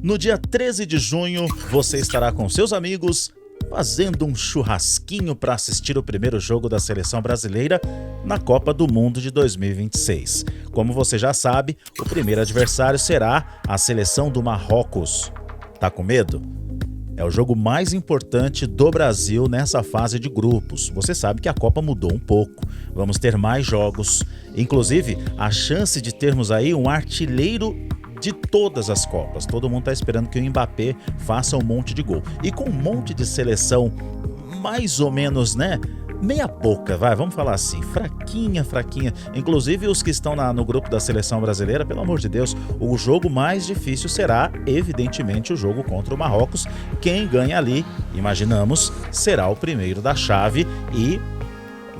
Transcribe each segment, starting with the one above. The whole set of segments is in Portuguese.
No dia 13 de junho, você estará com seus amigos fazendo um churrasquinho para assistir o primeiro jogo da seleção brasileira na Copa do Mundo de 2026. Como você já sabe, o primeiro adversário será a seleção do Marrocos. Tá com medo? É o jogo mais importante do Brasil nessa fase de grupos. Você sabe que a Copa mudou um pouco. Vamos ter mais jogos. Inclusive, a chance de termos aí um artilheiro de todas as Copas. Todo mundo está esperando que o Mbappé faça um monte de gol. E com um monte de seleção mais ou menos, meia boca, vamos falar assim, fraquinha. Inclusive os que estão no grupo da seleção brasileira, pelo amor de Deus, o jogo mais difícil será, evidentemente, o jogo contra o Marrocos. Quem ganha ali, imaginamos, será o primeiro da chave e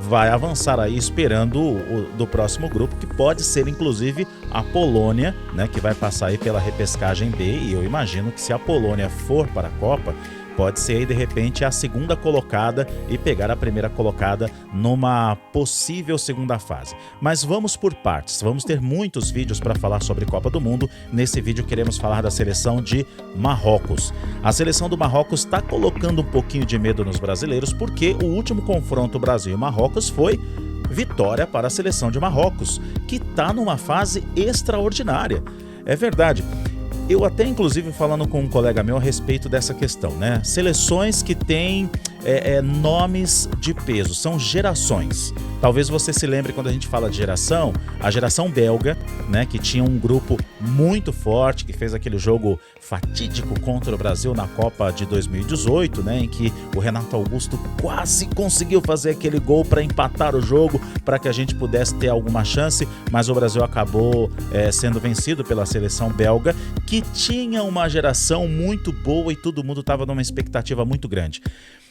vai avançar aí esperando do próximo grupo, que pode ser inclusive a Polônia, que vai passar aí pela repescagem B, e eu imagino que se a Polônia for para a Copa, pode ser aí de repente a segunda colocada e pegar a primeira colocada numa possível segunda fase. Mas vamos por partes, vamos ter muitos vídeos para falar sobre Copa do Mundo. Nesse vídeo queremos falar da seleção de Marrocos. A seleção do Marrocos está colocando um pouquinho de medo nos brasileiros, porque o último confronto Brasil e Marrocos foi vitória para a seleção de Marrocos, que está numa fase extraordinária. É verdade. Eu até, inclusive, falando com um colega meu a respeito dessa questão, Seleções que têm nomes de peso, são gerações. Talvez você se lembre quando a gente fala de geração, a geração belga, que tinha um grupo muito forte, que fez aquele jogo fatídico contra o Brasil na Copa de 2018, em que o Renato Augusto quase conseguiu fazer aquele gol para empatar o jogo, para que a gente pudesse ter alguma chance, mas o Brasil acabou sendo vencido pela seleção belga, que tinha uma geração muito boa e todo mundo estava numa expectativa muito grande.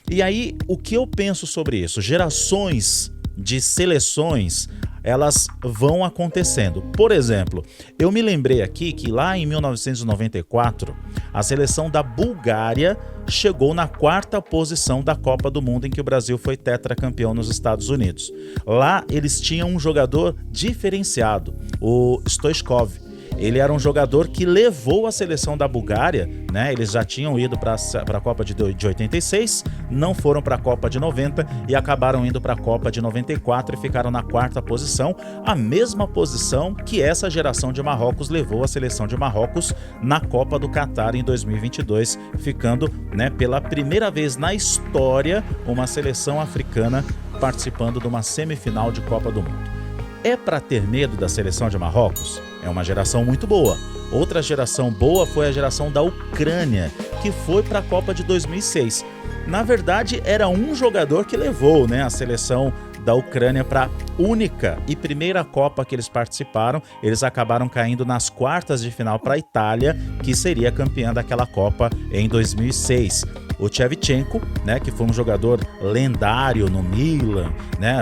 E aí, o que eu penso sobre isso? Gerações de seleções, elas vão acontecendo. Por exemplo, eu me lembrei aqui que lá em 1994, a seleção da Bulgária chegou na 4ª posição da Copa do Mundo, em que o Brasil foi tetracampeão nos Estados Unidos. Lá eles tinham um jogador diferenciado, o Stoichkov. Ele era um jogador que levou a seleção da Bulgária, Eles já tinham ido para a Copa de 86, não foram para a Copa de 90 e acabaram indo para a Copa de 94 e ficaram na 4ª posição, a mesma posição que essa geração de Marrocos levou a seleção de Marrocos na Copa do Catar em 2022, ficando, pela primeira vez na história, uma seleção africana participando de uma semifinal de Copa do Mundo. É para ter medo da seleção de Marrocos? É uma geração muito boa. Outra geração boa foi a geração da Ucrânia, que foi para a Copa de 2006. Na verdade, era um jogador que levou, a seleção da Ucrânia para a única e primeira Copa que eles participaram. Eles acabaram caindo nas quartas de final para a Itália, que seria campeã daquela Copa em 2006. O Shevchenko, que foi um jogador lendário no Milan,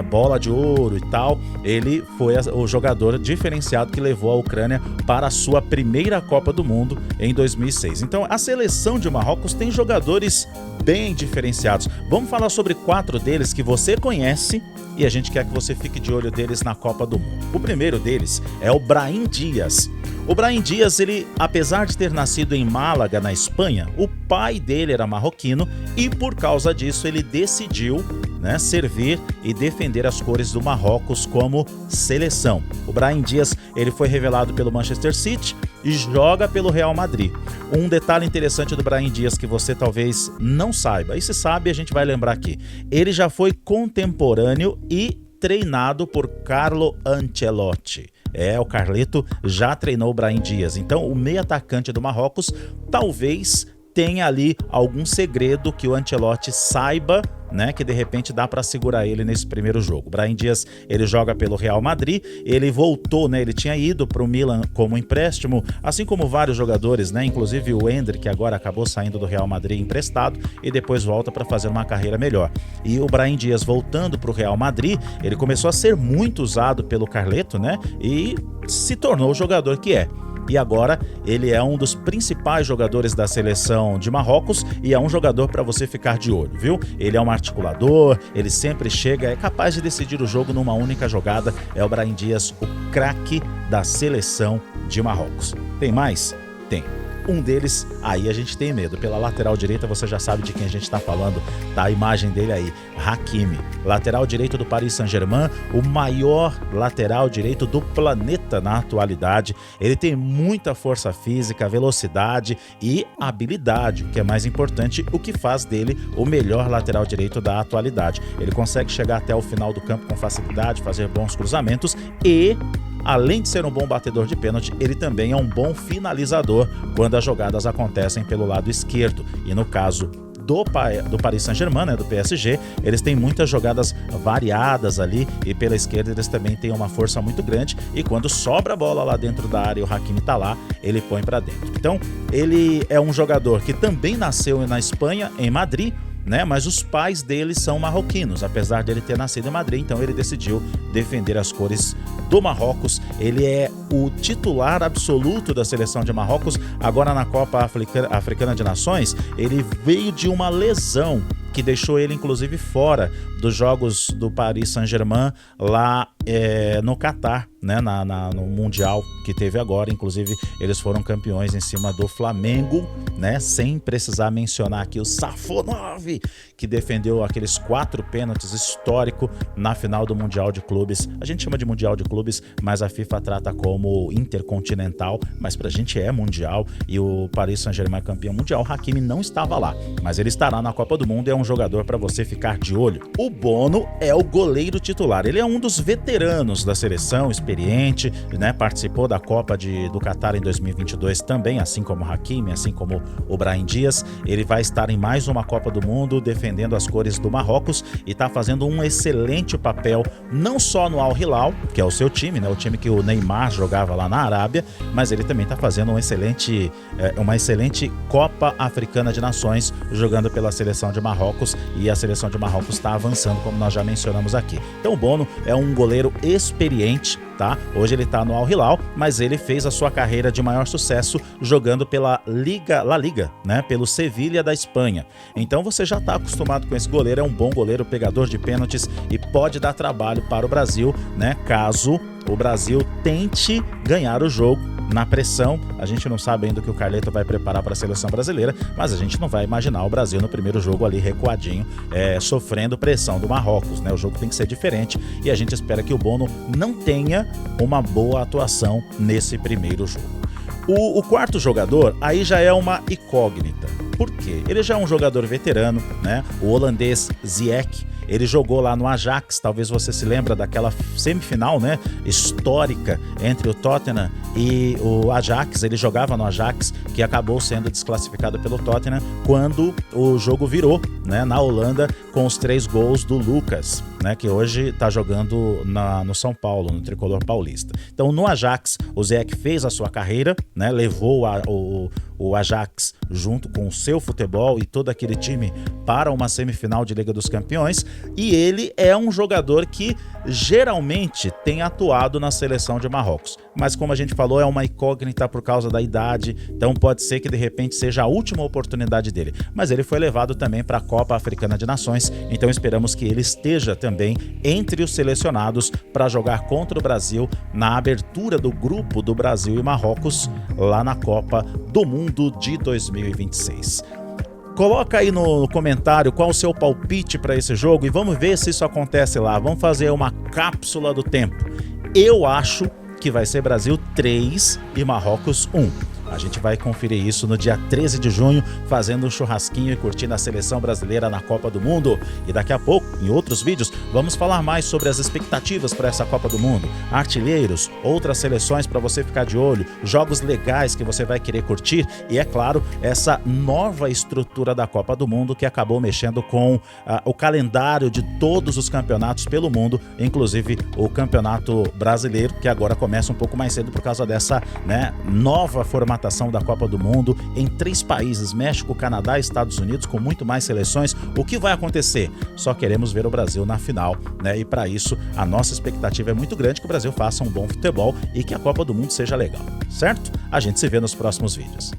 bola de ouro e tal, ele foi o jogador diferenciado que levou a Ucrânia para a sua primeira Copa do Mundo em 2006. Então, a seleção de Marrocos tem jogadores bem diferenciados. Vamos falar sobre 4 deles que você conhece e a gente quer que você fique de olho deles na Copa do Mundo. O primeiro deles é o Brahim Dias. O Brahim Dias, ele, apesar de ter nascido em Málaga, na Espanha, o pai dele era marroquino e por causa disso ele decidiu servir e defender as cores do Marrocos como seleção. O Brahim Dias, ele foi revelado pelo Manchester City e joga pelo Real Madrid. Um detalhe interessante do Brahim Dias que você talvez não saiba, e se sabe a gente vai lembrar aqui, ele já foi contemporâneo e treinado por Carlo Ancelotti. O Carleto já treinou o Brahim Dias. Então, o meio atacante do Marrocos talvez tenha ali algum segredo que o Ancelotti saiba, que de repente dá para segurar ele nesse primeiro jogo. O Brahim Dias, ele joga pelo Real Madrid, ele voltou, ele tinha ido para o Milan como empréstimo, assim como vários jogadores, inclusive o Endrick, que agora acabou saindo do Real Madrid emprestado e depois volta para fazer uma carreira melhor. E o Brahim Dias voltando para o Real Madrid, ele começou a ser muito usado pelo Carleto, e se tornou o jogador que é. E agora ele é um dos principais jogadores da seleção de Marrocos e é um jogador para você ficar de olho, viu? Ele é um articulador, ele sempre chega, é capaz de decidir o jogo numa única jogada. É o Brahim Dias, o craque da seleção de Marrocos. Tem mais? Tem. um deles, aí a gente tem medo. Pela lateral direita você já sabe de quem a gente está falando, tá a imagem dele aí, Hakimi, lateral direito do Paris Saint-Germain, o maior lateral direito do planeta na atualidade. Ele tem muita força física, velocidade e habilidade, que é mais importante, o que faz dele o melhor lateral direito da atualidade. Ele consegue chegar até o final do campo com facilidade, fazer bons cruzamentos e, além de ser um bom batedor de pênalti, ele também é um bom finalizador quando as jogadas acontecem pelo lado esquerdo. E no caso do Paris Saint-Germain, né, do PSG, eles têm muitas jogadas variadas ali e pela esquerda eles também têm uma força muito grande e quando sobra a bola lá dentro da área e o Hakimi tá lá, ele põe para dentro. Então, ele é um jogador que também nasceu na Espanha, em Madrid, né? Mas os pais dele são marroquinos, apesar de ele ter nascido em Madrid, então ele decidiu defender as cores do Marrocos. Ele é o titular absoluto da seleção de Marrocos. Agora na Copa Africana de Nações, ele veio de uma lesão que deixou ele inclusive fora dos jogos do Paris Saint-Germain lá no Catar, né, no Mundial que teve agora. Inclusive eles foram campeões em cima do Flamengo, né, sem precisar mencionar aqui o Safonov, que defendeu aqueles 4 pênaltis histórico na final do Mundial de Clubes. A gente chama de Mundial de Clubes, mas a FIFA trata como intercontinental, mas pra gente é mundial, e o Paris Saint-Germain campeão mundial. Hakimi não estava lá, mas ele estará na Copa do Mundo e é um jogador para você ficar de olho. O Bono é o goleiro titular, ele é um dos veteranos da seleção, experiente, né? Participou da Copa do Catar em 2022 também, assim como o Hakimi, assim como o Brahim Dias. Ele vai estar em mais uma Copa do Mundo defendendo as cores do Marrocos e está fazendo um excelente papel, não só no Al Hilal, que é o seu time, né? O time que o Neymar jogava lá na Arábia, mas ele também está fazendo uma excelente Copa Africana de Nações, jogando pela seleção de Marrocos, e a seleção de Marrocos está avançando, como nós já mencionamos aqui. Então o Bono é um goleiro experiente, tá? Hoje ele tá no Al Hilal, mas ele fez a sua carreira de maior sucesso jogando pela La Liga, né? Pelo Sevilha da Espanha. Então você já tá acostumado com esse goleiro, é um bom goleiro, pegador de pênaltis e pode dar trabalho para o Brasil, né? Caso o Brasil tente ganhar o jogo na pressão. A gente não sabe ainda o que o Carleto vai preparar para a seleção brasileira, mas a gente não vai imaginar o Brasil no primeiro jogo ali recuadinho, sofrendo pressão do Marrocos, né? O jogo tem que ser diferente e a gente espera que o Bono não tenha uma boa atuação nesse primeiro jogo. O quarto jogador aí já é uma incógnita. Por quê? Ele já é um jogador veterano, né? O holandês Ziyech. Ele jogou lá no Ajax, talvez você se lembra daquela semifinal, né, histórica entre o Tottenham e o Ajax. Ele jogava no Ajax, que acabou sendo desclassificado pelo Tottenham quando o jogo virou, né, na Holanda, com os 3 gols do Lucas, né, que hoje está jogando no São Paulo, no Tricolor Paulista. Então no Ajax, o Ziyech fez a sua carreira, né, levou o Ajax junto com o seu futebol e todo aquele time para uma semifinal de Liga dos Campeões, e ele é um jogador que geralmente tem atuado na seleção de Marrocos, mas como a gente falou, é uma incógnita por causa da idade, então pode ser que de repente seja a última oportunidade dele, mas ele foi levado também para a Copa Africana de Nações, então esperamos que ele esteja também entre os selecionados para jogar contra o Brasil na abertura do grupo do Brasil e Marrocos lá na Copa do Mundo de 2026. Coloca aí no comentário qual o seu palpite para esse jogo e vamos ver se isso acontece lá. Vamos fazer uma cápsula do tempo. Eu acho que vai ser Brasil 3 e Marrocos 1. A gente vai conferir isso no dia 13 de junho, fazendo um churrasquinho e curtindo a seleção brasileira na Copa do Mundo. E daqui a pouco, em outros vídeos, vamos falar mais sobre as expectativas para essa Copa do Mundo, artilheiros, outras seleções para você ficar de olho, jogos legais que você vai querer curtir e, é claro, essa nova estrutura da Copa do Mundo que acabou mexendo com o calendário de todos os campeonatos pelo mundo, inclusive o Campeonato Brasileiro, que agora começa um pouco mais cedo por causa dessa, né, nova formatação da Copa do Mundo em 3 países, México, Canadá e Estados Unidos, com muito mais seleções. O que vai acontecer? Só queremos ver o Brasil na final, né? E para isso a nossa expectativa é muito grande que o Brasil faça um bom futebol e que a Copa do Mundo seja legal, certo? A gente se vê nos próximos vídeos.